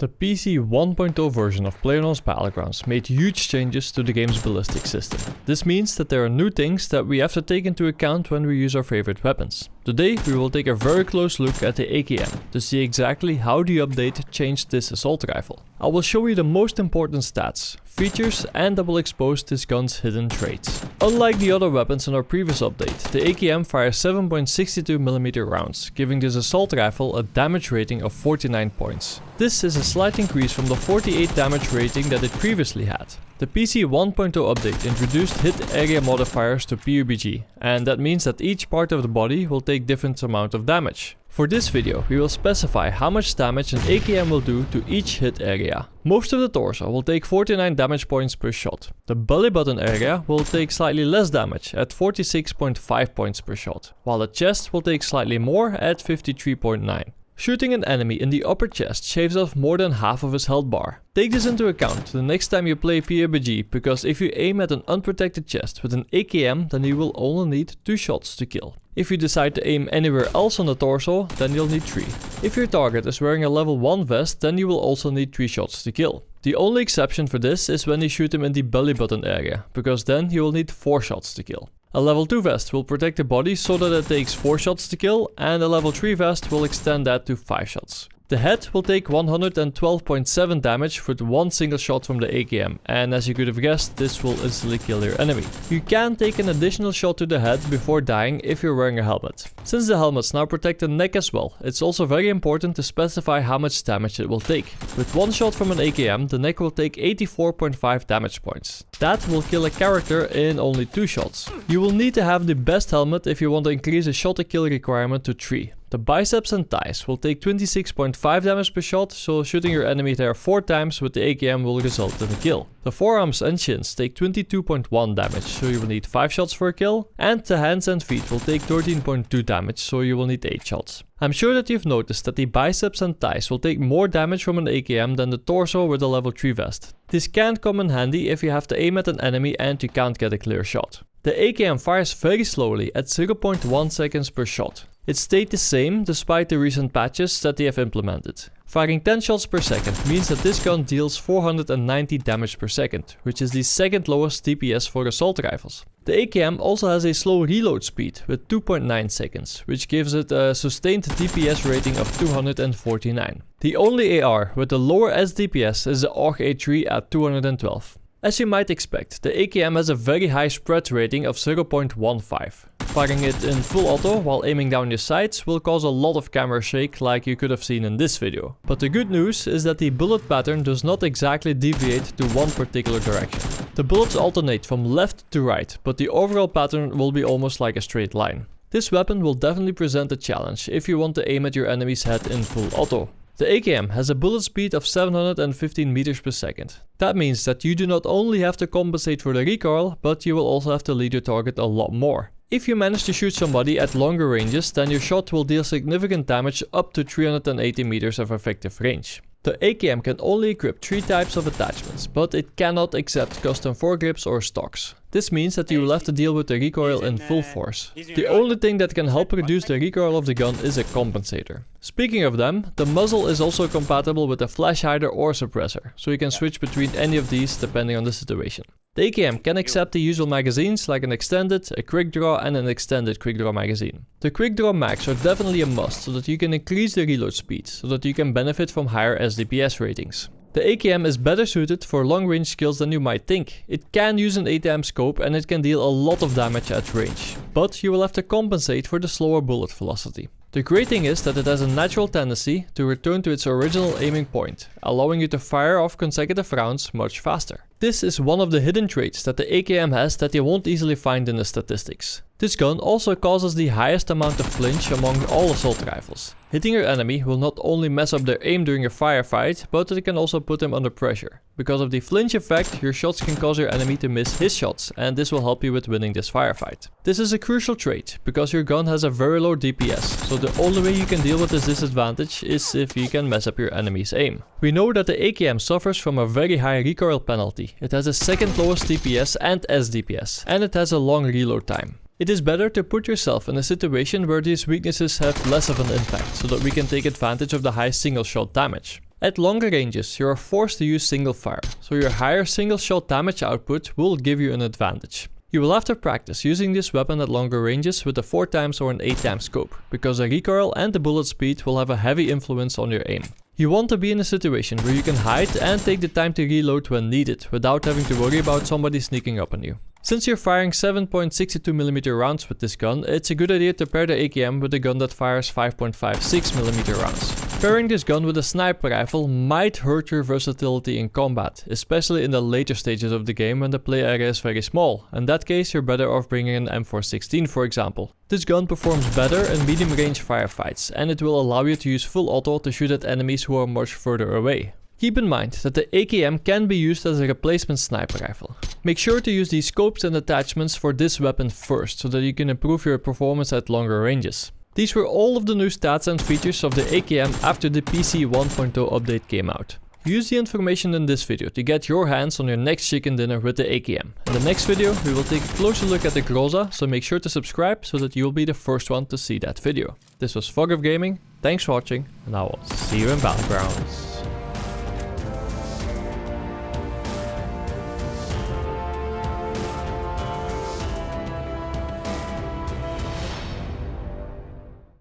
The PC 1.0 version of Playerunknown'S Battlegrounds made huge changes to the game's ballistic system. This means that there are new things that we have to take into account when we use our favorite weapons. Today we will take a very close look at the Akm to see exactly how the update changed this assault rifle. I will show you the most important stats, features, and I will expose this gun's hidden traits. Unlike the other weapons in our previous update, the Akm fires 7.62mm rounds, giving this assault rifle a damage rating of 49 points. This is a slight increase from the 48 damage rating that it previously had. The PC 1.0 update introduced hit area modifiers to Pubg, and that means that each part of the body will take different amount of damage. For this video, we will specify how much damage an Akm will do to each hit area. Most of the torso will take 49 damage points per shot. The belly button area will take slightly less damage at 46.5 points per shot, while the chest will take slightly more at 53.9. Shooting an enemy in the upper chest shaves off more than half of his health bar. Take this into account the next time you play Pubg, because if you aim at an unprotected chest with an Akm, then you will only need 2 shots to kill. If you decide to aim anywhere else on the torso, then you'll need 3. If your target is wearing a level 1 vest, then you will also need 3 shots to kill. The only exception for this is when you shoot him in the belly button area, because then you will need 4 shots to kill. A level 2 vest will protect the body so that it takes 4 shots to kill, and a level 3 vest will extend that to 5 shots. The head will take 112.7 damage with one single shot from the Akm, and as you could have guessed, this will instantly kill your enemy. You can take an additional shot to the head before dying if you're wearing a helmet. Since the helmets now protect the neck as well, it's also very important to specify how much damage it will take. With one shot from an Akm, the neck will take 84.5 damage points. That will kill a character in only 2 shots. You will need to have the best helmet if you want to increase the shot to kill requirement to 3. The biceps and thighs will take 26.5 damage per shot, so shooting your enemy there 4 times with the Akm will result in a kill. The forearms and shins take 22.1 damage, so you will need 5 shots for a kill. And the hands and feet will take 13.2 damage, so you will need 8 shots. I'm sure that you've noticed that the biceps and thighs will take more damage from an Akm than the torso with a level 3 vest. This can come in handy if you have to aim at an enemy and you can't get a clear shot. The Akm fires very slowly at 0.1 seconds per shot. It stayed the same despite the recent patches that they have implemented. Firing 10 shots per second means that this gun deals 490 damage per second, which is the second lowest DPS for assault rifles. The Akm also has a slow reload speed with 2.9 seconds, which gives it a sustained DPS rating of 249. The only AR with a lower SDPS is the Pubg A3 at 212. As you might expect, the Akm has a very high spread rating of 0.15. Firing it in full auto while aiming down your sights will cause a lot of camera shake like you could have seen in this video. But the good news is that the bullet pattern does not exactly deviate to one particular direction. The bullets alternate from left to right, but the overall pattern will be almost like a straight line. This weapon will definitely present a challenge if you want to aim at your enemy's head in full auto. The Akm has a bullet speed of 715 meters per second. That means that you do not only have to compensate for the recoil, but you will also have to lead your target a lot more. If you manage to shoot somebody at longer ranges, then your shot will deal significant damage up to 380 meters of effective range. The Akm can only equip 3 types of attachments, but it cannot accept custom foregrips or stocks. This means that you will have to deal with the recoil in full force. The only thing that can help reduce the recoil of the gun is a compensator. Speaking of them, the muzzle is also compatible with a flash hider or suppressor, so you can switch between any of these depending on the situation. The Akm can accept the usual magazines like an extended, a quick draw and an extended quick draw magazine. The quick draw mags are definitely a must so that you can increase the reload speed, so that you can benefit from higher SDPS ratings. The Akm is better suited for long range kills than you might think. It can use an 8mm scope and it can deal a lot of damage at range. But you will have to compensate for the slower bullet velocity. The great thing is that it has a natural tendency to return to its original aiming point, allowing you to fire off consecutive rounds much faster. This is one of the hidden traits that the Akm has that you won't easily find in the statistics. This gun also causes the highest amount of flinch among all assault rifles. Hitting your enemy will not only mess up their aim during a firefight, but it can also put them under pressure. Because of the flinch effect, your shots can cause your enemy to miss his shots, and this will help you with winning this firefight. This is a crucial trait, because your gun has a very low DPS, so the only way you can deal with this disadvantage is if you can mess up your enemy's aim. We know that the Akm suffers from a very high recoil penalty. It has a second lowest DPS and SDPS, and it has a long reload time. It is better to put yourself in a situation where these weaknesses have less of an impact, so that we can take advantage of the high single shot damage. At longer ranges, you are forced to use single fire, so your higher single shot damage output will give you an advantage. You will have to practice using this weapon at longer ranges with a 4x or an 8x scope, because the recoil and the bullet speed will have a heavy influence on your aim. You want to be in a situation where you can hide and take the time to reload when needed, without having to worry about somebody sneaking up on you. Since you're firing 7.62mm rounds with this gun, it's a good idea to pair the AKM with a gun that fires 5.56mm rounds. Pairing this gun with a sniper rifle might hurt your versatility in combat, especially in the later stages of the game when the play area is very small. In that case, you're better off bringing an M416 for example. This gun performs better in medium range firefights, and it will allow you to use full auto to shoot at enemies who are much further away. Keep in mind that the AKM can be used as a replacement sniper rifle. Make sure to use these scopes and attachments for this weapon first, so that you can improve your performance at longer ranges. These were all of the new stats and features of the AKM after the PC 1.0 update came out. Use the information in this video to get your hands on your next chicken dinner with the AKM. In the next video we will take a closer look at the Groza, so make sure to subscribe so that you will be the first one to see that video. This was Pubg Gaming, thanks for watching, and I will see you in Battlegrounds.